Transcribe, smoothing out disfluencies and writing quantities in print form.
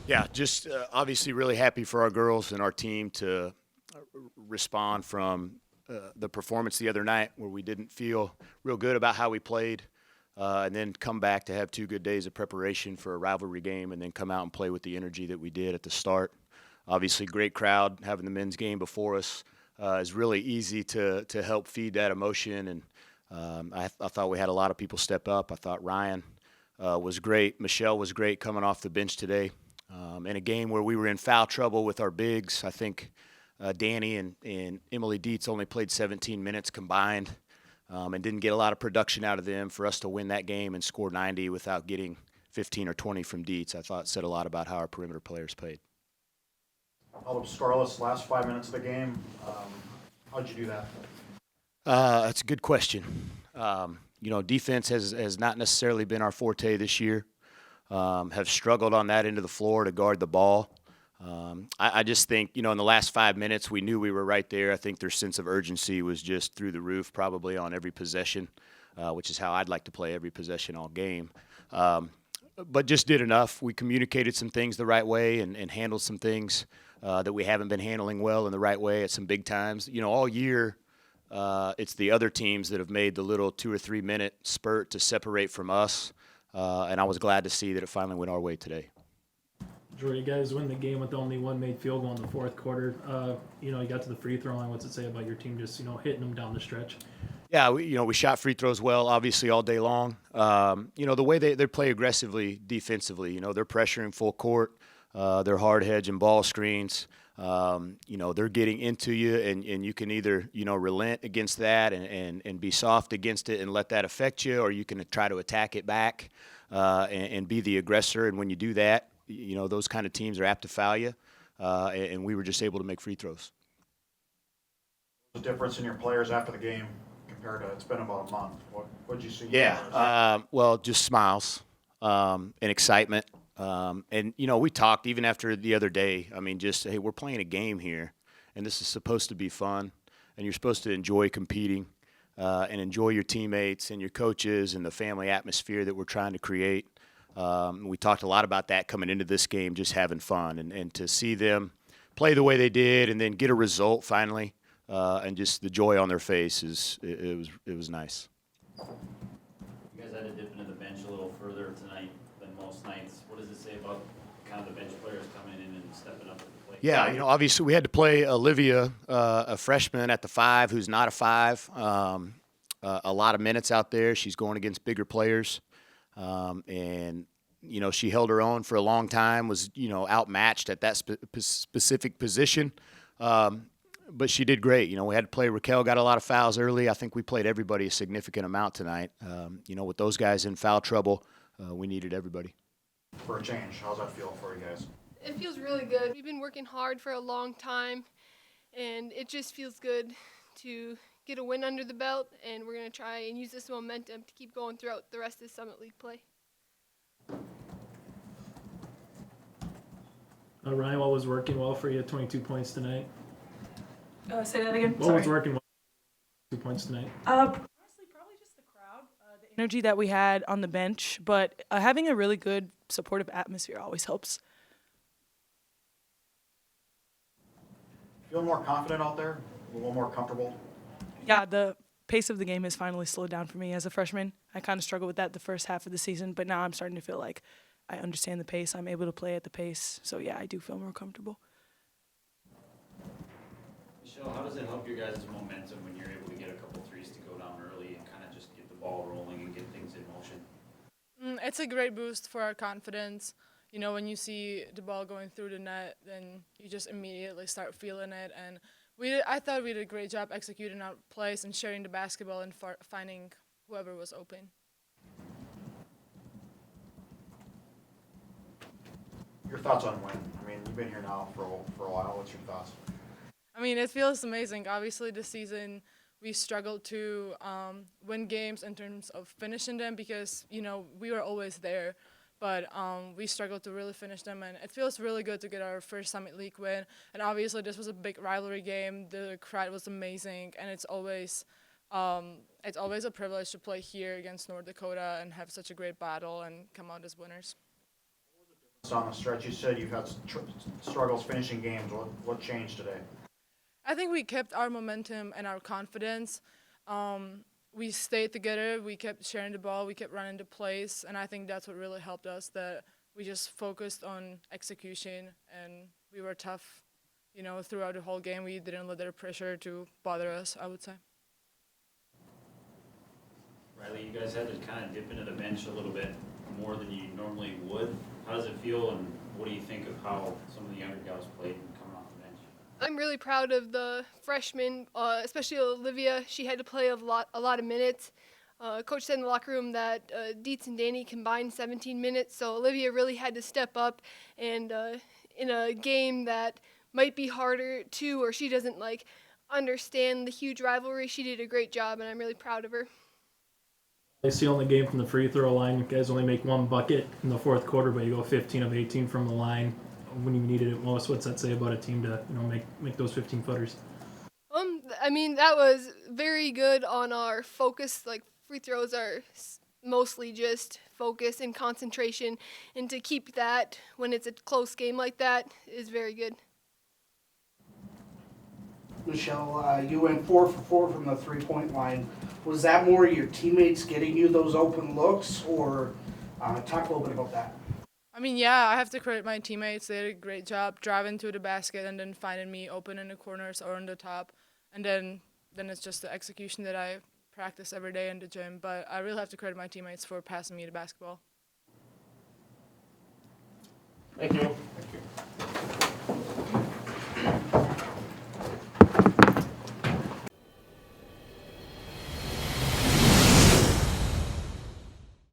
Yeah, just obviously really happy for our girls and our team to respond from the performance the other night where we didn't feel real good about how we played, and then come back to have 2 good days of preparation for a rivalry game and then come out and play with the energy that we did at the start. Obviously, great crowd. Having the men's game before us is really easy to help feed that emotion. And I thought we had a lot of people step up. I thought Ryan was great. Michelle was great coming off the bench today. In a game where we were in foul trouble with our bigs, I think Danny and Emily Dietz only played 17 minutes combined, and didn't get a lot of production out of them. For us to win that game and score 90 without getting 15 or 20 from Dietz, I thought said a lot about how our perimeter players played. Held up scoreless last 5 minutes of the game. How'd you do that? That's a good question. Defense has not necessarily been our forte this year. Have struggled on that end of the floor to guard the ball. I just think, in the last 5 minutes, we knew we were right there. I think their sense of urgency was just through the roof, probably on every possession, which is how I'd like to play every possession all game. But just did enough. We communicated some things the right way and handled some things that we haven't been handling well in the right way at some big times. All year, it's the other teams that have made the little 2 or 3 minute spurt to separate from us. And I was glad to see that it finally went our way today. Jory, you guys win the game with only one made field goal in the fourth quarter. You got to the free throw line. What's it say about your team just, hitting them down the stretch? Yeah, we shot free throws well, obviously, all day long. The way they play aggressively defensively, they're pressuring full court. They're hard hedging ball screens. They're getting into you, and you can either, relent against that and be soft against it and let that affect you, or you can try to attack it back and be the aggressor. And when you do that, those kind of teams are apt to foul you, and we were just able to make free throws. The difference in your players after the game compared to, it's been about a month. What did you see? Yeah, well, just smiles and excitement. We talked even after the other day. I mean, just, hey, we're playing a game here, and this is supposed to be fun, and you're supposed to enjoy competing and enjoy your teammates and your coaches and the family atmosphere that we're trying to create. We talked a lot about that coming into this game, just having fun, and to see them play the way they did and then get a result finally, and just the joy on their face it was nice. You guys had to dip into the bench a little further tonight than most nights. What does it say about kind of the bench players coming in and stepping up at the plate? Yeah, obviously we had to play Olivia, a freshman at the 5 who's not a 5. A lot of minutes out there. She's going against bigger players. And she held her own for a long time, was, outmatched at that specific position. But she did great. We had to play Raquel, got a lot of fouls early. I think we played everybody a significant amount tonight. With those guys in foul trouble, we needed everybody. For a change, how's that feel for you guys? It feels really good. We've been working hard for a long time, and it just feels good to get a win under the belt, and we're going to try and use this momentum to keep going throughout the rest of the Summit League play. Ryan, what was working well for you? 22 points tonight. Say that again. What was working well? 2 points tonight. Honestly, probably just the crowd, the energy that we had on the bench, but having a really good supportive atmosphere always helps. Feel more confident out there? A little more comfortable? Yeah, the pace of the game has finally slowed down for me as a freshman. I kind of struggled with that the first half of the season, but now I'm starting to feel like I understand the pace. I'm able to play at the pace. So, yeah, I do feel more comfortable. Michelle, how does it help your guys' momentum when you're able to get a couple threes to go down early and kind of just get the ball rolling and get things in motion? It's a great boost for our confidence. When you see the ball going through the net, then you just immediately start feeling it. And I thought we did a great job executing our plays and sharing the basketball and finding whoever was open. Your thoughts on win? I mean, you've been here now for a while. What's your thoughts? It feels amazing. Obviously, this season we struggled to win games in terms of finishing them because, we were always there. But we struggled to really finish them, and it feels really good to get our first Summit League win. And obviously, this was a big rivalry game. The crowd was amazing, and it's always a privilege to play here against North Dakota and have such a great battle and come out as winners. On the stretch, you said you've had struggles finishing games. What changed today? I think we kept our momentum and our confidence. We stayed together. We kept sharing the ball. We kept running the plays, and I think that's what really helped us. That we just focused on execution, and we were tough, throughout the whole game. We didn't let their pressure to bother us, I would say. Rylee, you guys had to kind of dip into the bench a little bit more than you normally would. How does it feel, and what do you think of how some of the younger guys played coming off the bench? I'm really proud of the freshmen, especially Olivia. She had to play a lot of minutes. Coach said in the locker room that Dietz and Danny combined 17 minutes, so Olivia really had to step up. And in a game that might be harder too, or she doesn't understand the huge rivalry, she did a great job, and I'm really proud of her. They seal the game from the free throw line. You guys only make one bucket in the fourth quarter, but you go 15 of 18 from the line when you needed it most. What's that say about a team to make those 15-footers? I mean, that was very good on our focus. Free throws are mostly just focus and concentration, and to keep that when it's a close game like that is very good. Michelle, you went 4 for 4 from the three-point line. Was that more your teammates getting you those open looks, or talk a little bit about that? I mean, yeah, I have to credit my teammates. They did a great job driving to the basket and then finding me open in the corners or on the top. And then it's just the execution that I practice every day in the gym. But I really have to credit my teammates for passing me the basketball. Thank you. Thank you.